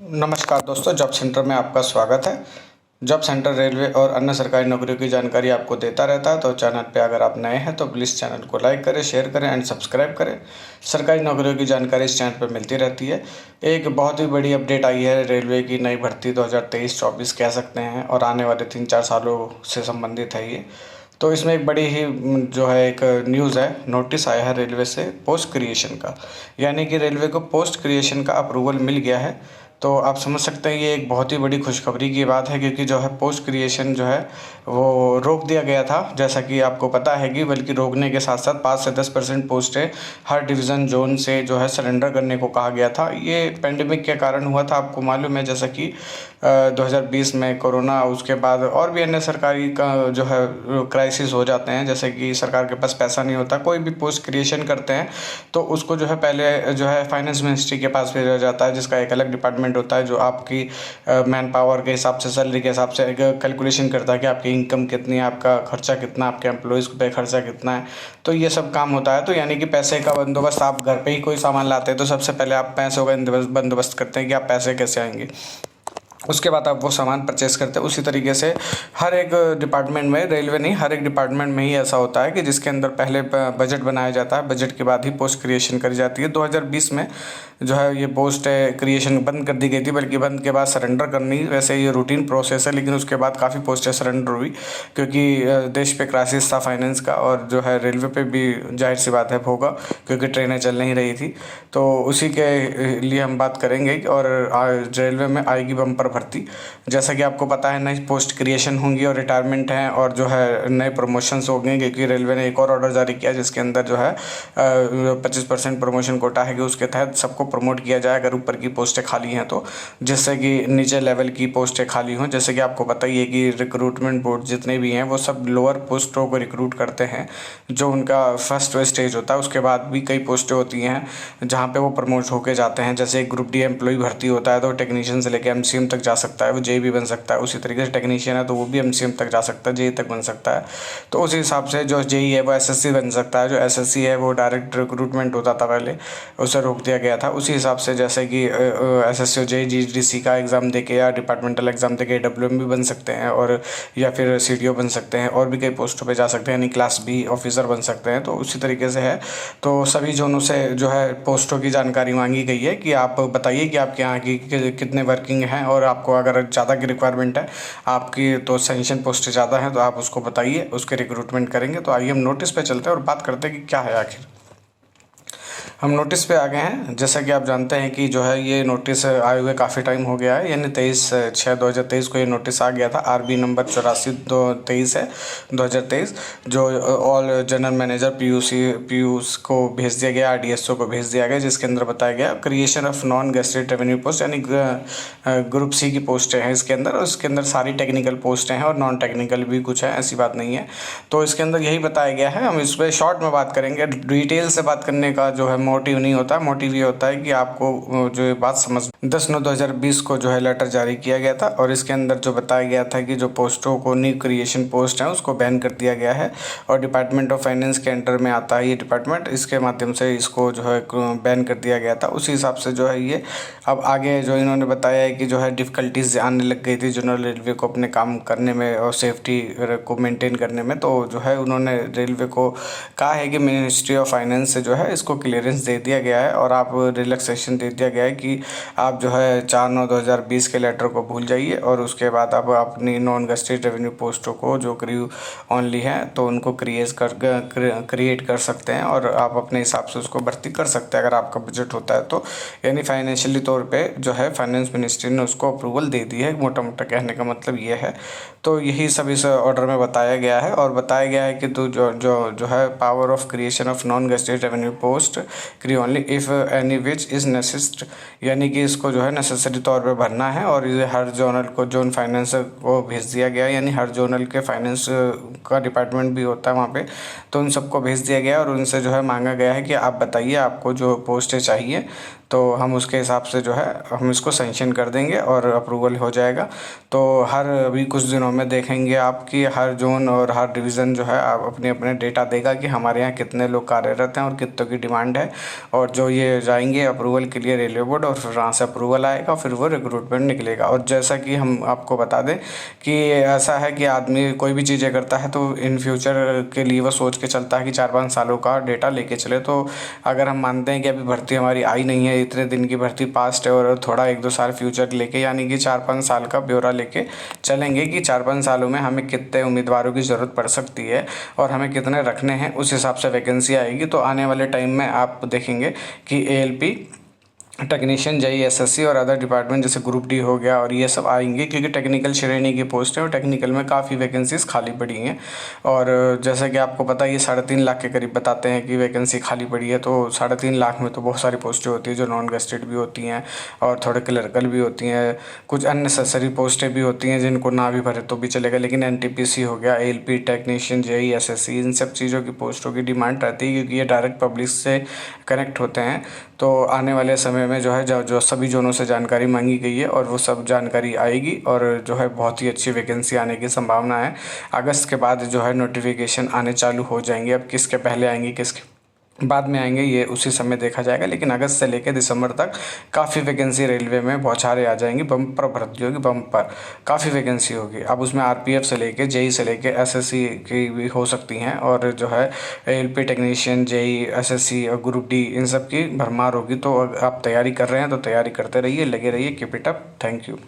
नमस्कार दोस्तों, job centre में आपका स्वागत है। जॉब सेंटर रेलवे और अन्य सरकारी नौकरियों की जानकारी आपको देता रहता है। तो चैनल पे अगर आप नए हैं तो प्लीज़ चैनल को लाइक करें, शेयर करें एंड सब्सक्राइब करें। सरकारी नौकरियों की जानकारी इस चैनल पे मिलती रहती है। एक बहुत ही बड़ी अपडेट आई है, रेलवे की नई भर्ती 2023-24 कह सकते हैं, और आने वाले 3-4 सालों से संबंधित है ये। तो इसमें एक बड़ी ही जो है एक न्यूज़ है, नोटिस आया है रेलवे से पोस्ट क्रिएशन का। यानी कि रेलवे को पोस्ट क्रिएशन का अप्रूवल मिल गया है। तो आप समझ सकते हैं ये एक बहुत ही बड़ी खुशखबरी की बात है, क्योंकि जो है पोस्ट क्रिएशन जो है वो रोक दिया गया था, जैसा कि आपको पता है कि बल्कि रोकने के साथ साथ 5 से 10% पोस्टें हर डिवीज़न जोन से जो है सरेंडर करने को कहा गया था। ये पेंडेमिक के कारण हुआ था, आपको मालूम है, जैसा कि 2020 में कोरोना, उसके बाद और भी अन्य सरकारी का जो है क्राइसिस हो जाते हैं, जैसे कि सरकार के पास पैसा नहीं होता, कोई भी पोस्ट क्रिएशन करते हैं तो उसको जो है पहले जो है फाइनेंस मिनिस्ट्री के पास भेजा जाता है, जिसका एक अलग डिपार्टमेंट होता है जो आपकी मैन पावर के हिसाब से, सैलरी के हिसाब से कैलकुलेशन करता है कि आपकी इनकम कितनी है, आपका खर्चा कितना, आपके एम्प्लॉयज़ पे खर्चा कितना है। तो ये सब काम होता है। तो यानी कि पैसे का बंदोबस्त, आप घर पे ही कोई सामान लाते हैं तो सबसे पहले आप पैसों का बंदोबस्त करते हैं कि आप पैसे कैसे आएंगे, उसके बाद आप वो सामान परचेज़ करते हैं। उसी तरीके से हर एक डिपार्टमेंट में, रेलवे नहीं, हर एक डिपार्टमेंट में ही ऐसा होता है कि जिसके अंदर पहले बजट बनाया जाता है, बजट के बाद ही पोस्ट क्रिएशन करी जाती है। 2020 में जो है ये पोस्ट क्रिएशन बंद कर दी गई थी, बल्कि बंद के बाद सरेंडर करनी, वैसे ये रूटीन प्रोसेस है, लेकिन उसके बाद काफ़ी पोस्टें सरेंडर हुई, क्योंकि देश पे क्राइसिस था फाइनेंस का, और जो है रेलवे पे भी जाहिर सी बात है होगा, क्योंकि ट्रेनें चल नहीं रही थी। तो उसी के लिए हम बात करेंगे। और रेलवे में आएगी बम्पर भर्ती, जैसा कि आपको पता है, नई पोस्ट क्रिएशन होंगी और रिटायरमेंट हैं, और जो है नए प्रमोशंस होंगे, क्योंकि रेलवे ने एक और ऑर्डर जारी किया जिसके अंदर जो है 25% प्रमोशन कोटा है कि उसके तहत सबको प्रमोट किया जाए अगर ऊपर की पोस्टें खाली हैं तो, जिससे कि नीचे लेवल की पोस्टें खाली हों। जैसे कि आपको पता ही है कि रिक्रूटमेंट बोर्ड जितने भी हैं वो सब लोअर पोस्टों को रिक्रूट करते हैं, जो उनका फर्स्ट स्टेज होता है। उसके बाद भी कई पोस्टें होती हैं जहाँ पे वो प्रमोट होके जाते हैं। जैसे एक ग्रुप डी एम्प्लॉय भर्ती होता है तो टेक्नीशियन से लेकर एमसीएम तक जा सकता है, वो जेई भी बन सकता है। उसी तरीके से टेक्नीशियन है तो वो भी एमसीएम तक जा सकता है, जेई तक बन सकता है। तो उसी हिसाब से जो जेई है वो एसएससी बन सकता है, जो एसएससी है वो डायरेक्ट रिक्रूटमेंट होता था पहले, उसे रोक दिया गया था। उसी हिसाब से जैसे कि एसएससी और जेई जीडीसी का एग्ज़ाम देके या डिपार्टमेंटल एग्ज़ाम देके डब्ल्यूएम भी बन सकते हैं, और या फिर सीडीओ बन सकते हैं, और भी कई पोस्टों पे जा सकते हैं, यानी क्लास बी ऑफिसर बन सकते हैं। तो उसी तरीके से है। तो सभी जोनों से जो है पोस्टों की जानकारी मांगी गई है कि आप बताइए कि आपके यहाँ की कितने वर्किंग हैं, और आपको अगर ज़्यादा की रिक्वायरमेंट है, आपकी तो सैंक्शन पोस्टें ज़्यादा हैं, तो आप उसको बताइए, उसके रिक्रूटमेंट करेंगे। तो आइए हम नोटिस पे चलते हैं और बात करते हैं कि क्या है आखिर। हम नोटिस पे आ गए हैं। जैसा कि आप जानते हैं कि जो है ये नोटिस आए हुए काफ़ी टाइम हो गया है, यानी 23/6/2023 को ये नोटिस आ गया था। आरबी नंबर 84/23 है 2023, जो ऑल जनरल मैनेजर पीयूष को भेज दिया गया, आरडीएसओ को भेज दिया गया, जिसके अंदर बताया गया creation of non gazetted revenue post, यानी ग्रुप सी की पोस्टें हैं इसके अंदर, और इसके अंदर सारी टेक्निकल पोस्टें हैं और नॉन टेक्निकल भी कुछ है, ऐसी बात नहीं है। तो इसके अंदर यही बताया गया है। हम इस पर शॉर्ट में बात करेंगे, डिटेल से बात करने का जो है मोटिव नहीं होता। मोटिव ये होता है कि आपको जो ये बात समझ 10/9/2020 को जो है लेटर जारी किया गया था, और इसके अंदर जो बताया गया था कि जो पोस्टों को न्यू क्रिएशन पोस्ट है उसको बैन कर दिया गया है, और डिपार्टमेंट ऑफ फाइनेंस के अंडर में आता है ये डिपार्टमेंट, इसके माध्यम से इसको जो है बैन कर दिया गया था। उसी हिसाब से जो है ये अब आगे जो इन्होंने बताया है कि जो है डिफ़िकल्टीज आने लग गई थी जनरल रेलवे को अपने काम करने में और सेफ्टी को मेंटेन करने में। तो जो है उन्होंने रेलवे को कहा है कि मिनिस्ट्री ऑफ फाइनेंस से जो है इसको क्लियरेंस दे दिया गया है, और आप रिलैक्सेशन दे दिया गया है कि आप जो है 4/9/2020 के लेटर को भूल जाइए, और उसके बाद आप अपनी नॉन गेस्टेड रेवेन्यू पोस्टों को जो क्रू ओनली हैं तो उनको क्रिएट कर सकते हैं, और आप अपने हिसाब से उसको भर्ती कर सकते हैं अगर आपका बजट होता है तो। यानी फाइनेंशियली तौर पे जो है फाइनेंस मिनिस्ट्री ने उसको अप्रूवल दे दी है, मोटा मोटा कहने का मतलब ये है। तो यही सब इस ऑर्डर में बताया गया है, और बताया गया है कि तो जो है power of creation of non gazetted revenue post create only if any which is necessary, यानी कि इसको जो है नेसेसरी तौर पे भरना है, और ये हर जोनल को, जोन फाइनेंस को भेज दिया गया है, यानी हर जोनल के फाइनेंस का डिपार्टमेंट भी होता है वहाँ पे, तो उन सबको भेज दिया गया है, और उनसे जो है मांगा गया है कि आप बताइए आपको जो पोस्टें चाहिए। तो हम उसके हिसाब से जो है हम इसको सेंक्शन कर देंगे और अप्रूवल हो जाएगा। तो हर अभी कुछ दिनों में देखेंगे आपकी हर जोन और हर डिवीज़न जो है आप अपने अपने डेटा देगा कि हमारे यहाँ कितने लोग कार्यरत हैं और कितनों की डिमांड है, और जो ये जाएंगे अप्रूवल के लिए रेलवे बोर्ड, और फिर वहाँ से अप्रूवल आएगा, फिर वो रिक्रूटमेंट निकलेगा। और जैसा कि हम आपको बता दें कि ऐसा है कि आदमी कोई भी चीज़ें करता है तो इन फ्यूचर के लिए वो सोच के चलता है कि 4-5 सालों का डेटा लेके चले। तो अगर हम मानते हैं कि अभी भर्ती हमारी आई नहीं है, इतने दिन की भर्ती पास्ट है, और थोड़ा 1-2 साल फ्यूचर लेके यानी कि 4-5 साल का ब्यौरा लेके चलेंगे कि 4-5 सालों में हमें कितने उम्मीदवारों की ज़रूरत पड़ सकती है और हमें कितने रखने हैं, उस हिसाब से वैकेंसी आएगी। तो आने वाले टाइम में आप देखेंगे कि ALP टेक्नीशियन, जेई, एसएससी और अदर डिपार्टमेंट जैसे ग्रुप डी हो गया और ये सब आएंगे, क्योंकि टेक्निकल श्रेणी की पोस्ट है और टेक्निकल में काफ़ी वैकेंसीज खाली पड़ी हैं। और जैसा कि आपको पता है ये 3.5 लाख के करीब बताते हैं कि वैकेंसी खाली पड़ी है। तो 3.5 लाख में तो बहुत सारी पोस्टें होती हैं जो नॉन गेस्टेड भी होती हैं और थोड़े क्लर्कल भी होती हैं, कुछ अननेसेसरी पोस्टें भी होती हैं जिनको ना भी भरे तो भी चलेगा। लेकिन NTPC हो गया, ALP टेक्नीशियन, जेई, एसएससी, इन सब चीज़ों की पोस्टों की डिमांड रहती है क्योंकि ये डायरेक्ट पब्लिक से कनेक्ट होते हैं। तो आने वाले समय में जो है जो सभी जोनों से जानकारी मांगी गई है और वो सब जानकारी आएगी और जो है बहुत ही अच्छी वैकेंसी आने की संभावना है। अगस्त के बाद जो है नोटिफिकेशन आने चालू हो जाएंगे। अब किसके पहले आएंगे किसके बाद में आएंगे ये उसी समय देखा जाएगा, लेकिन अगस्त से लेकर दिसंबर तक काफ़ी वैकेंसी रेलवे में बौछारें आ जाएंगी, बम्पर भर्ती होगी, बम्पर काफ़ी वैकेंसी होगी। अब उसमें RPF से लेके जेई से लेके एसएससी की भी हो सकती हैं और जो है ALP टेक्नीशियन, जेई, एसएससी और ग्रुप डी इन सब की भरमार होगी। तो आप तैयारी कर रहे हैं तो तैयारी करते रहिए, लगे रहिए, keep it up. Thank you.